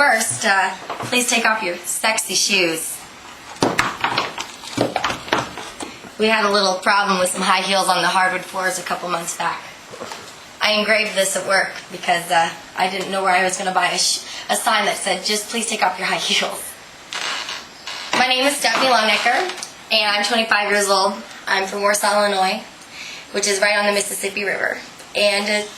first, please take off your sexy shoes. We had a little problem with some high heels on the hardwood floors a couple months back. I engraved this at work because I didn't know where I was going to buy a sign that said, just please take off your high heels. My name is Longenecker, and I'm 25 years old. I'm from Warsaw, Illinois, which is right on the Mississippi River. And to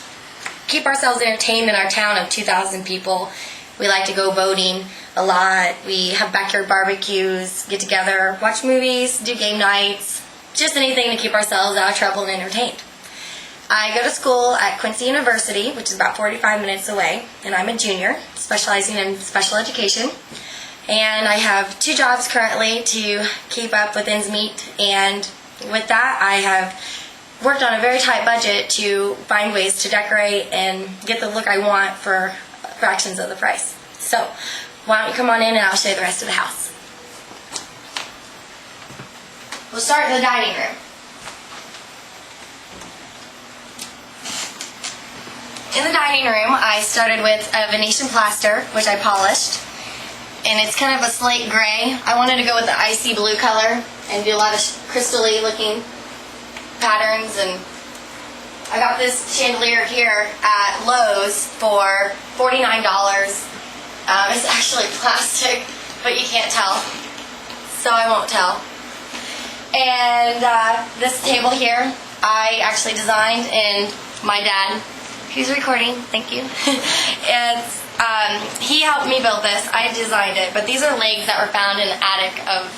keep ourselves entertained in our town of 2,000 people, we like to go boating a lot. We have backyard barbecues, get together, watch movies, do game nights, just anything to keep ourselves out of trouble and entertained. I go to school at Quincy University, which is about 45 minutes away, and I'm a junior, specializing in special education. And I have 2 jobs currently to keep up with ends meet, and with that I have worked on a very tight budget to find ways to decorate and get the look I want for fractions of the price. So, why don't you come on in and I'll show you the rest of the house. We'll start in the dining room. In the dining room, I started with a Venetian plaster, which I polished, and it's kind of a slate gray. I wanted to go with the icy blue color and do a lot of crystal-y looking patterns, and I got this chandelier here at Lowe's for $49. It's actually plastic, but you can't tell, so I won't tell. And this table here, I actually designed, and my dad, who's recording, thank you, he helped me build this. I designed it, but these are legs that were found in the attic of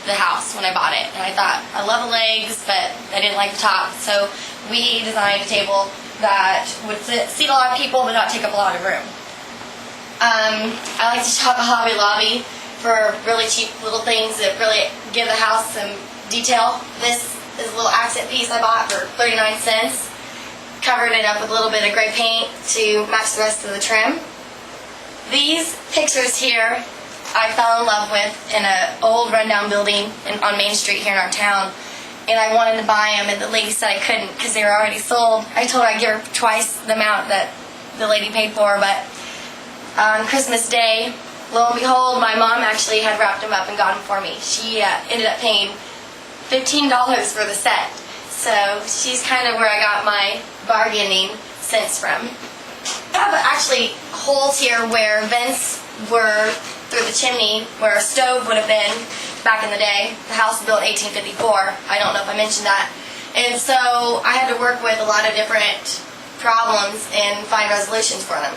the house when I bought it. And I thought, I love the legs, but I didn't like the top, so we designed a table that would seat a lot of people but not take up a lot of room. I like to shop at Hobby Lobby for really cheap little things that really give the house some detail. This is a little accent piece I bought for 39 cents. Covered it up with a little bit of gray paint to match the rest of the trim. These pictures here I fell in love with in an old rundown building on Main Street here in our town, and I wanted to buy them, and the lady said I couldn't because they were already sold. I told her I'd give her twice the amount that the lady paid for, but on Christmas Day, lo and behold, my mom actually had wrapped them up and got them for me. She ended up paying $15 for the set, so she's kind of where I got my bargaining sense from. I have actually holes here where vents were through the chimney, where a stove would have been back in the day. The house was built in 1854. I don't know if I mentioned that. And so I had to work with a lot of different problems and find resolutions for them.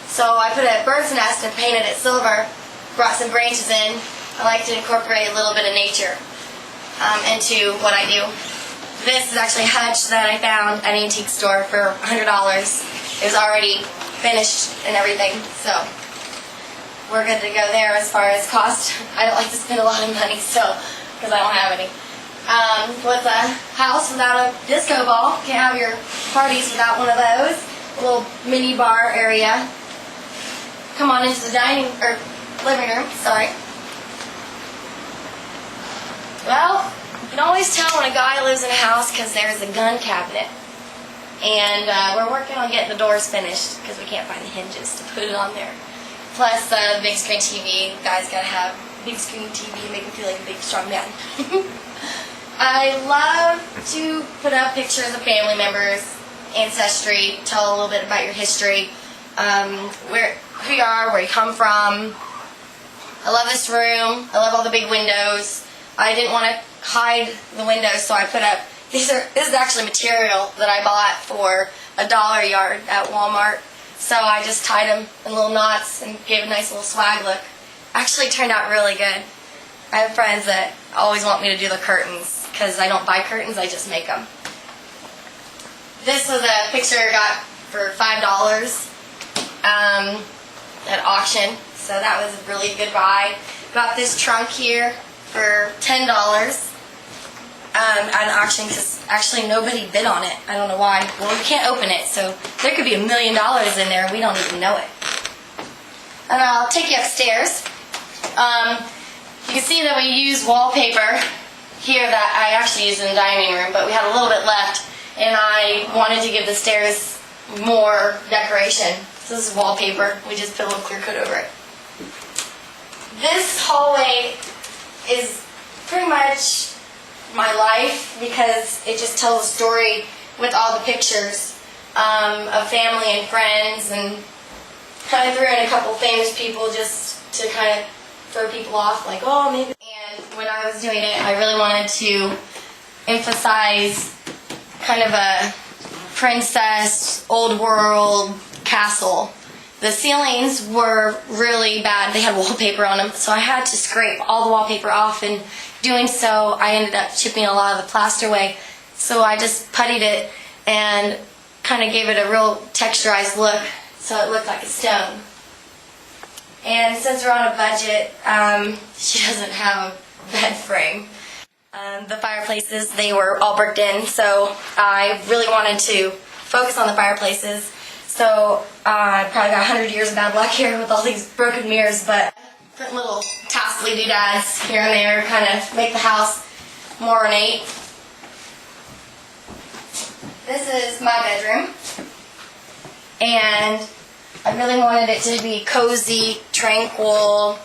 So I put a bird's nest and painted it silver, brought some branches in. I like to incorporate a little bit of nature into what I do. This is actually a hutch that I found at an antique store for $100. It was already finished and everything, so we're good to go there as far as cost. I don't like to spend a lot of money, so because I don't have any. With a house without a disco ball, can't have your parties without one of those. A little mini bar area. Come on into the living room. Sorry. Well, you can always tell when a guy lives in a house because there's a gun cabinet. And we're working on getting the doors finished because we can't find the hinges to put it on there. Plus big screen TV. Guys gotta have big screen TV and make him feel like a big strong man. I love to put up pictures of family members, ancestry, tell a little bit about your history, who you are, where you come from. I love this room. I love all the big windows. I didn't want to hide the windows, so I put up, this is actually material that I bought for $1 a yard at Walmart. So I just tied them in little knots and gave a nice little swag look. Actually turned out really good. I have friends that always want me to do the curtains because I don't buy curtains, I just make them. This was a picture I got for $5 at auction, so that was a really good buy. Got this trunk here for $10 at an auction because actually nobody bid on it. I don't know why. Well, we can't open it, so there could be $1 million in there. We don't even know it. And I'll take you upstairs. You can see that we use wallpaper here that I actually used in the dining room, but we had a little bit left, and I wanted to give the stairs more decoration. So this is wallpaper. We just put a little clear coat over it. This hallway is pretty much my life because it just tells a story with all the pictures of family and friends, and kind of threw in a couple famous people just to kind of throw people off, like, oh, maybe. And when I was doing it, I really wanted to emphasize kind of a princess, old world castle. The ceilings were really bad. They had wallpaper on them, so I had to scrape all the wallpaper off, and doing so, I ended up chipping a lot of the plaster away. So I just puttied it and kind of gave it a real texturized look, so it looked like a stone. And since we're on a budget, she doesn't have a bed frame. The fireplaces, they were all bricked in, so I really wanted to focus on the fireplaces. So I probably got 100 years of bad luck here with all these broken mirrors, but put little tassely doodads here and there, kind of make the house more ornate. This is my bedroom, and I really wanted it to be cozy, tranquil,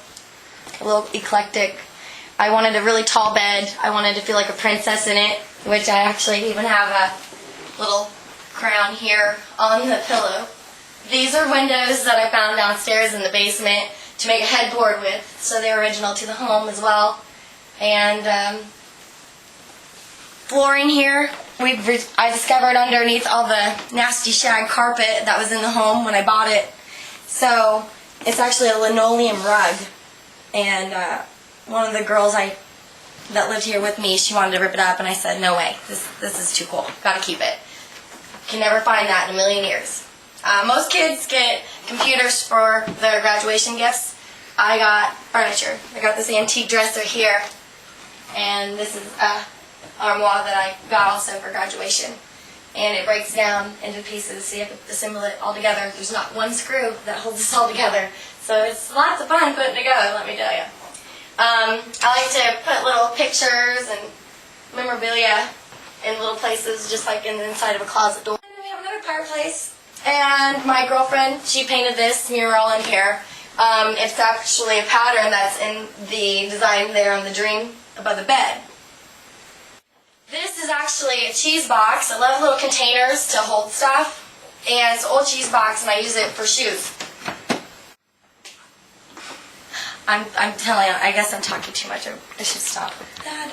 a little eclectic. I wanted a really tall bed. I wanted to feel like a princess in it, which I actually even have a little crown here on the pillow. These are windows that I found downstairs in the basement to make a headboard with, so they're original to the home as well. And flooring here, I discovered underneath all the nasty shag carpet that was in the home when I bought it. So it's actually a linoleum rug, and one of the girls that lived here with me, she wanted to rip it up, and I said, no way, this is too cool, gotta keep it. Can never find that in a million years. Most kids get computers for their graduation gifts. I got furniture. I got this antique dresser here, and this is an armoire that I got also for graduation. And it breaks down into pieces, so you have to assemble it all together. There's not one screw that holds this all together. So it's lots of fun putting it together, let me tell you. I like to put little pictures and memorabilia in little places, just like in the inside of a closet door. And then we have another fireplace. And my girlfriend, she painted this mural in here. It's actually a pattern that's in the design there on the dream above the bed. This is actually a cheese box. I love little containers to hold stuff. And it's an old cheese box, and I use it for shoes. I'm telling you, I guess I'm talking too much. I should stop. Dad.